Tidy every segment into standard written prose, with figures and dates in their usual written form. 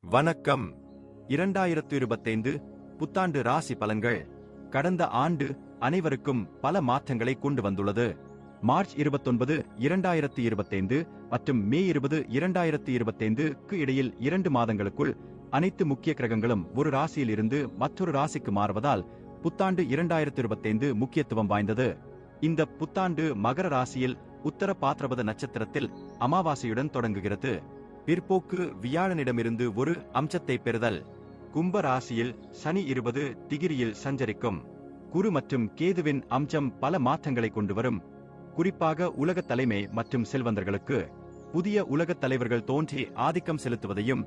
வணக்கம். 2025 புத்தாண்டு ராசி பலன்கள். கடந்த ஆண்டு அனைவருக்கும் பல மாற்றங்களை கொண்டு வந்துள்ளது. மார்ச் 29, 2025 மற்றும் மே 20, 2025க்கு இடையில் 2 மாதங்களுக்குள் அனைத்து முக்கிய கிரகங்களும் ஒரு ராசியில் இருந்து மற்றொரு ராசிக்கு மாறுவதால் புத்தாண்டு 2025 முக்கியத்துவம் வாய்ந்தது. இந்த புத்தாண்டு மகர ராசியில் உத்தர பாத்ரபத நட்சத்திரத்தில் அமாவாசையுடன் தொடங்குகிறது. பிற்போக்கு வியாழனிடமிருந்து ஒரு அம்சத்தை பெறுதல். கும்ப ராசியில் சனி 20 டிகிரியில் சஞ்சரிக்கும். குரு மற்றும் கேதுவின் அம்சம் பல மாற்றங்களை கொண்டு வரும். குறிப்பாக உலகத் தலைமை மற்றும் செல்வந்தர்களுக்கு புதிய உலகத் தலைவர்கள் தோன்றி ஆதிக்கம் செலுத்துவதையும்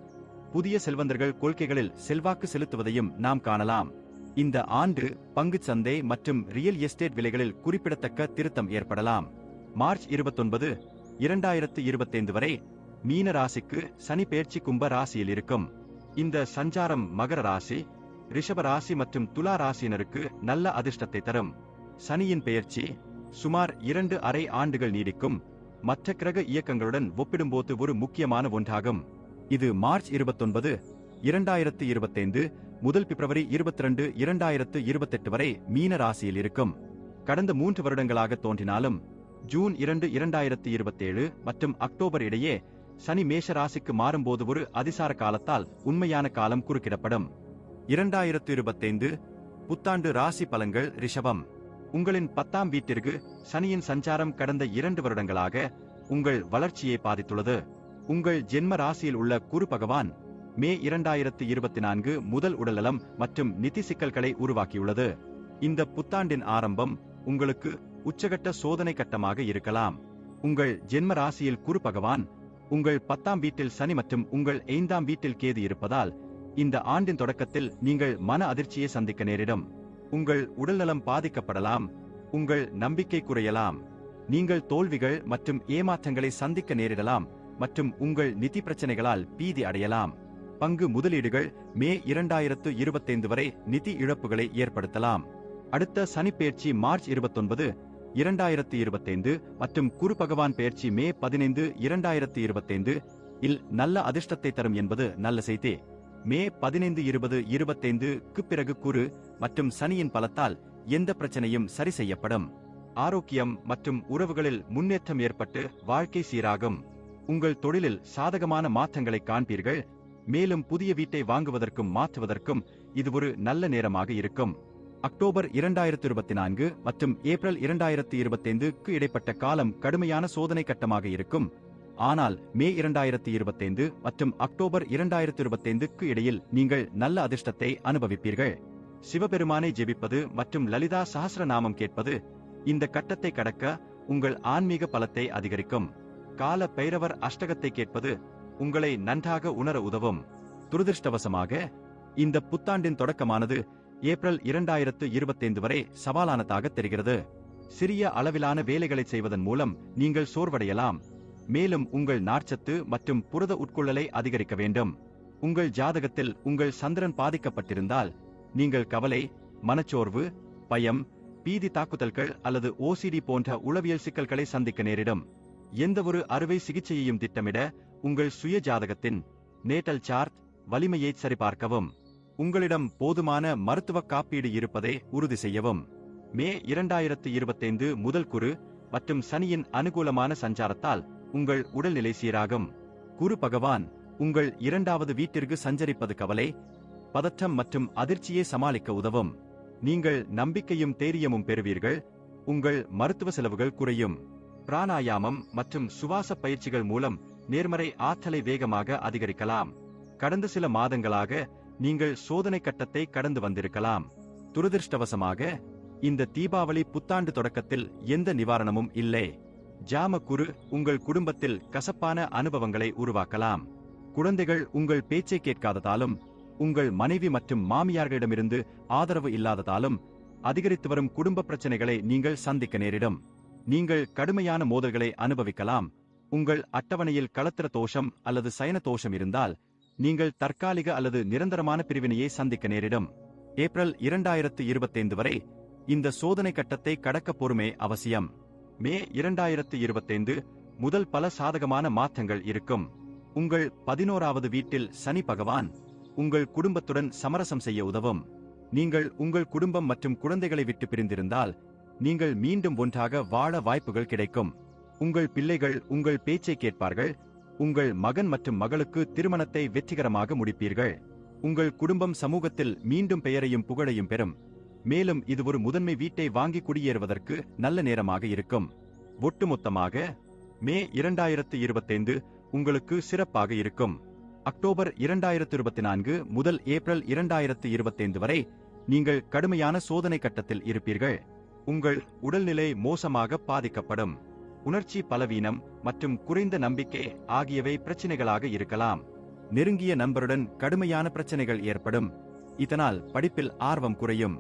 புதிய செல்வந்தர்கள் கொள்கைகளில் செல்வாக்கு செலுத்துவதையும் நாம் காணலாம். இந்த ஆண்டு பங்குச் சந்தை மற்றும் ரியல் எஸ்டேட் விலைகளில் குறிப்பிடத்தக்க திருத்தம் ஏற்படலாம். மார்ச் 29, 2025 வரை மீன ராசிக்கு சனி பெயர்ச்சி கும்ப ராசியில் இருக்கும். இந்த சஞ்சாரம் மகர ராசி, ரிஷப ராசி மற்றும் துலா ராசியினருக்கு நல்ல அதிர்ஷ்டத்தை தரும். சனியின் பெயர்ச்சி சுமார் 2.5 ஆண்டுகள் நீடிக்கும். மற்ற கிரக இயக்கங்களுடன் ஒப்பிடும்போது ஒரு முக்கியமான ஒன்றாகும். இது மார்ச் 29, 2025 முதல் பிப்ரவரி 22, 2028 வரை மீன ராசியில் இருக்கும். கடந்த 3 வருடங்களாக தோன்றினாலும் ஜூன் 2, 2027 மற்றும் அக்டோபர் இடையே சனி மேஷ ராசிக்கு மாறும்போது ஒரு அதிசார காலத்தால் உண்மையான காலம் குறுக்கிடப்படும். 2025 புத்தாண்டு ராசி பலன்கள். ரிஷபம். உங்களின் 10ஆம் வீட்டிற்கு சனியின் சஞ்சாரம் கடந்த 2 வருடங்களாக உங்கள் வளர்ச்சியை பாதித்துள்ளது. உங்கள் ஜென்ம ராசியில் உள்ள குரு பகவான் மே 2024 முதல் உடல்நலம் மற்றும் நிதி சிக்கல்களை உருவாக்கியுள்ளது. இந்த புத்தாண்டின் ஆரம்பம் உங்களுக்கு உச்சகட்ட சோதனை கட்டமாக இருக்கலாம். உங்கள் ஜென்ம ராசியில் குரு பகவான், உங்கள் 10ஆம் வீட்டில் சனி மற்றும் உங்கள் 5ஆம் வீட்டில் கேது இருப்பதால் இந்த ஆண்டின் தொடக்கத்தில் நீங்கள் மன அதிர்ச்சியை சந்திக்க நேரிடும். உங்கள் உடல்நலம் பாதிக்கப்படலாம். உங்கள் நம்பிக்கை குறையலாம். நீங்கள் தோல்விகள் மற்றும் ஏமாற்றங்களை சந்திக்க நேரிடலாம் மற்றும் உங்கள் நிதி பிரச்சனைகளால் பீதி அடையலாம். பங்கு முதலீடுகள் மே 2025 வரை நிதி இழப்புகளை ஏற்படுத்தலாம். அடுத்த சனி பெயர்ச்சி மார்ச் 29, 2025 மற்றும் குரு பகவான் பெயர்ச்சி மே 15, 2025 இல் நல்ல அதிர்ஷ்டத்தை தரும் என்பது நல்ல செய்தி. மே 15, 2025க்கு பிறகு குரு மற்றும் சனியின் பலத்தால் எந்த பிரச்சனையும் சரி செய்யப்படும். ஆரோக்கியம் மற்றும் உறவுகளில் முன்னேற்றம் ஏற்பட்டு வாழ்க்கை சீராகும். உங்கள் தொழிலில் சாதகமான மாற்றங்களை காண்பீர்கள். மேலும் புதிய வீட்டை வாங்குவதற்கும் மாற்றுவதற்கும் இது ஒரு நல்ல நேரமாக இருக்கும். அக்டோபர் 2024 மற்றும் ஏப்ரல் 2025க்கு இடைப்பட்ட காலம் கடுமையான சோதனை கட்டமாக இருக்கும். ஆனால் மே 2025 மற்றும் அக்டோபர் 2025க்கு இடையில் நீங்கள் நல்ல அதிர்ஷ்டத்தை அனுபவிப்பீர்கள். சிவபெருமானை ஜெபிப்பது மற்றும் லலிதா சஹஸ்ரநாமம் கேட்பது இந்த கட்டத்தை கடக்க உங்கள் ஆன்மீக பலத்தை அதிகரிக்கும். கால பைரவர் அஷ்டகத்தை கேட்பது உங்களை நன்றாக உணர உதவும். துரதிருஷ்டவசமாக இந்த புத்தாண்டின் தொடக்கமானது ஏப்ரல் 2025 வரை சவாலானதாக தெரிகிறது. சிறிய அளவிலான வேலைகளை செய்வதன் மூலம் நீங்கள் சோர்வடையலாம். மேலும் உங்கள் நார்ச்சத்து மற்றும் புரத உட்கொள்ளலை அதிகரிக்க வேண்டும். உங்கள் ஜாதகத்தில் உங்கள் சந்திரன் பாதிக்கப்பட்டிருந்தால் நீங்கள் கவலை, மனச்சோர்வு, பயம், பீதி தாக்குதல்கள் அல்லது OCD போன்ற உளவியல் சிக்கல்களை சந்திக்க நேரிடும். எந்தவொரு அறுவை சிகிச்சையையும் திட்டமிட உங்கள் சுய ஜாதகத்தின் நேட்டல் சார்ட் வலிமையை சரிபார்க்கவும். உங்களிடம் போதுமான மருத்துவ காப்பீடு இருப்பதை உறுதி செய்யவும். மே 2025 முதல் குரு மற்றும் சனியின் அனுகூலமான சஞ்சாரத்தால் உங்கள் உடல்நிலை சீராகும். குரு பகவான் உங்கள் 2வது வீட்டிற்கு சஞ்சரிப்பது கவலை, பதற்றம் மற்றும் அதிர்ச்சியை சமாளிக்க உதவும். நீங்கள் நம்பிக்கையும் தைரியமும் பெறுவீர்கள். உங்கள் மருத்துவ செலவுகள் குறையும். பிராணாயாமம் மற்றும் சுவாச பயிற்சிகள் மூலம் நேர்மறை ஆற்றலை வேகமாக அதிகரிக்கலாம். கடந்த சில மாதங்களாக நீங்கள் சோதனை கட்டத்தை கடந்து வந்திருக்கலாம். துரதிருஷ்டவசமாக இந்த தீபாவளி புத்தாண்டு தொடக்கத்தில் எந்த நிவாரணமும் இல்லை. ஜாம குரு உங்கள் குடும்பத்தில் கசப்பான அனுபவங்களை உருவாக்கலாம். குழந்தைகள் உங்கள் பேச்சை கேட்காததாலும் உங்கள் மனைவி மற்றும் மாமியார்களிடமிருந்து ஆதரவு இல்லாததாலும் அதிகரித்து வரும் குடும்ப பிரச்சனைகளை நீங்கள் சந்திக்க நேரிடும். நீங்கள் கடுமையான மோதல்களை அனுபவிக்கலாம். உங்கள் அட்டவணையில் களத்திர தோஷம் அல்லது சயன தோஷம் இருந்தால் நீங்கள் தற்காலிக அல்லது நிரந்தரமான பிரிவினையை சந்திக்க நேரிடும். ஏப்ரல் 2025 வரை இந்த சோதனை கட்டத்தை கடக்க பொறுமை அவசியம். மே 2025 முதல் பல சாதகமான மாற்றங்கள் இருக்கும். உங்கள் 11வது வீட்டில் சனி பகவான் உங்கள் குடும்பத்துடன் சமரசம் செய்ய உதவும். நீங்கள் உங்கள் குடும்பம் மற்றும் குழந்தைகளை விட்டு பிரிந்திருந்தால் நீங்கள் மீண்டும் ஒன்றாக வாழ வாய்ப்புகள் கிடைக்கும். உங்கள் பிள்ளைகள் உங்கள் பேச்சை கேட்பார்கள். உங்கள் மகன் மற்றும் மகளுக்கு திருமணத்தை வெற்றிகரமாக முடிப்பீர்கள். உங்கள் குடும்பம் சமூகத்தில் மீண்டும் பெயரையும் புகழையும் பெறும். மேலும் இது ஒரு முதன்மை வீட்டை வாங்கி குடியேறுவதற்கு நல்ல நேரமாக இருக்கும். ஒட்டுமொத்தமாக மே 2025 உங்களுக்கு சிறப்பாக இருக்கும். அக்டோபர் 2024 முதல் ஏப்ரல் 2025 வரை நீங்கள் கடுமையான சோதனை கட்டத்தில் இருப்பீர்கள். உங்கள் உடல்நிலை மோசமாக பாதிக்கப்படும். உணர்ச்சி பலவீனம் மற்றும் குறைந்த நம்பிக்கை ஆகியவை பிரச்சனைகளாக இருக்கலாம். நெருங்கிய நண்பருடன் கடுமையான பிரச்சனைகள் ஏற்படும். இதனால் படிப்பில் ஆர்வம் குறையும்.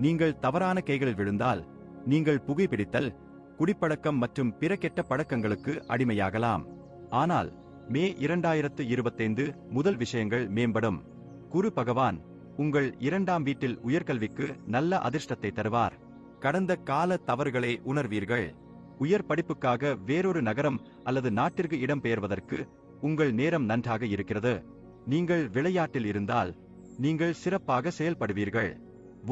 நீங்கள் தவறான கைகளில் விழுந்தால் நீங்கள் புகைப்பிடித்தல், குடிப்பழக்கம் மற்றும் பிற கெட்ட பழக்கங்களுக்கு அடிமையாகலாம். ஆனால் மே 2025 முதல் விஷயங்கள் மேம்படும். குரு பகவான் உங்கள் 2ஆம் வீட்டில் உயர்கல்விக்கு நல்ல அதிர்ஷ்டத்தை தருவார். கடந்த கால தவறுகளை உணர்வீர்கள். உயர் படிப்புக்காக வேறொரு நகரம் அல்லது நாட்டிற்கு இடம்பெயர்வதற்கு உங்கள் நேரம் நன்றாக இருக்கிறது. நீங்கள் விளையாட்டில் இருந்தால் நீங்கள் சிறப்பாக செயல்படுவீர்கள்.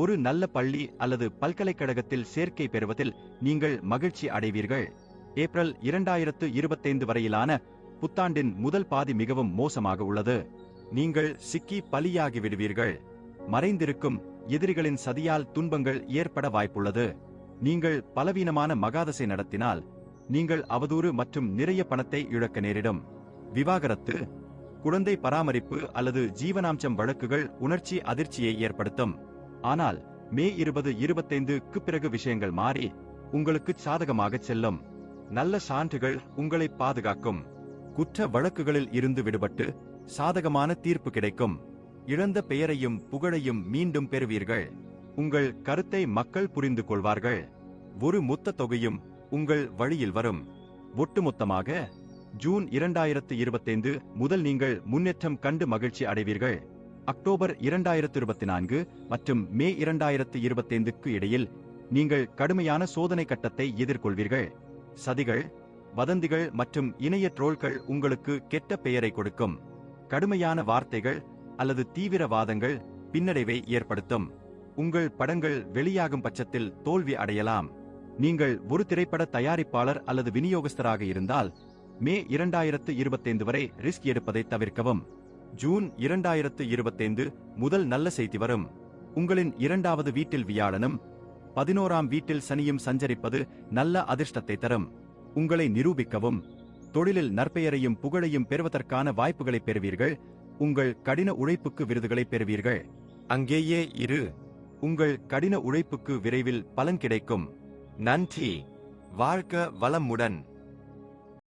ஒரு நல்ல பள்ளி அல்லது பல்கலைக்கழகத்தில் சேர்க்கை பெறுவதில் நீங்கள் மகிழ்ச்சி அடைவீர்கள். ஏப்ரல் 2025 வரையிலான புத்தாண்டின் முதல் பாதி மிகவும் மோசமாக உள்ளது. நீங்கள் சிக்கி பலியாகி விடுவீர்கள். மறைந்திருக்கும் எதிரிகளின் சதியால் துன்பங்கள் ஏற்பட வாய்ப்புள்ளது. நீங்கள் பலவீனமான மகாதசை நடத்தினால் நீங்கள் அவதூறு மற்றும் நிறைய பணத்தை இழக்க நேரிடும். விவாகரத்து, குழந்தை பராமரிப்பு அல்லது ஜீவனாம்சம் வழக்குகள் உணர்ச்சி அதிர்ச்சியை ஏற்படுத்தும். ஆனால் மே 2025க்கு பிறகு விஷயங்கள் மாறி உங்களுக்கு சாதகமாக செல்லும். நல்ல சான்றுகள் உங்களை பாதுகாக்கும். குற்ற வழக்குகளில் இருந்து விடுபட்டு சாதகமான தீர்ப்பு கிடைக்கும். இழந்த பெயரையும் புகழையும் மீண்டும் பெறுவீர்கள். உங்கள் கருத்தை மக்கள் புரிந்து கொள்வார்கள். ஒரு மொத்த தொகையும் உங்கள் வழியில் வரும். ஒட்டுமொத்தமாக ஜூன் 2025 முதல் நீங்கள் முன்னேற்றம் கண்டு மகிழ்ச்சி அடைவீர்கள். அக்டோபர் 2024 மற்றும் மே 2025க்கு இடையில் நீங்கள் கடுமையான சோதனை கட்டத்தை எதிர்கொள்வீர்கள். சதிகள், வதந்திகள் மற்றும் இணைய ட்ரோல்கள் உங்களுக்கு கெட்ட பெயரை கொடுக்கும். கடுமையான வார்த்தைகள் அல்லது தீவிரவாதங்கள் பின்னடைவை ஏற்படுத்தும். உங்கள் படங்கள் வெளியாகும் பட்சத்தில் தோல்வி அடையலாம். நீங்கள் ஒரு திரைப்பட தயாரிப்பாளர் அல்லது விநியோகஸ்தராக இருந்தால் மே 2025 வரை ரிஸ்க் எடுப்பதை தவிர்க்கவும். ஜூன் 2025 முதல் நல்ல செய்தி வரும். உங்களின் 2வது வீட்டில் வியாழனும் 11ஆம் வீட்டில் சனியும் சஞ்சரிப்பது நல்ல அதிர்ஷ்டத்தை தரும். உங்களை நிரூபிக்கவும் தொழிலில் நற்பெயரையும் புகழையும் பெறுவதற்கான வாய்ப்புகளை பெறுவீர்கள். உங்கள் கடின உழைப்புக்கு விருதுகளை பெறுவீர்கள். அங்கேயே இரு. உங்கள் கடின உழைப்புக்கு விரைவில் பலன் கிடைக்கும். நன்றி. வாழ்க வளமுடன்.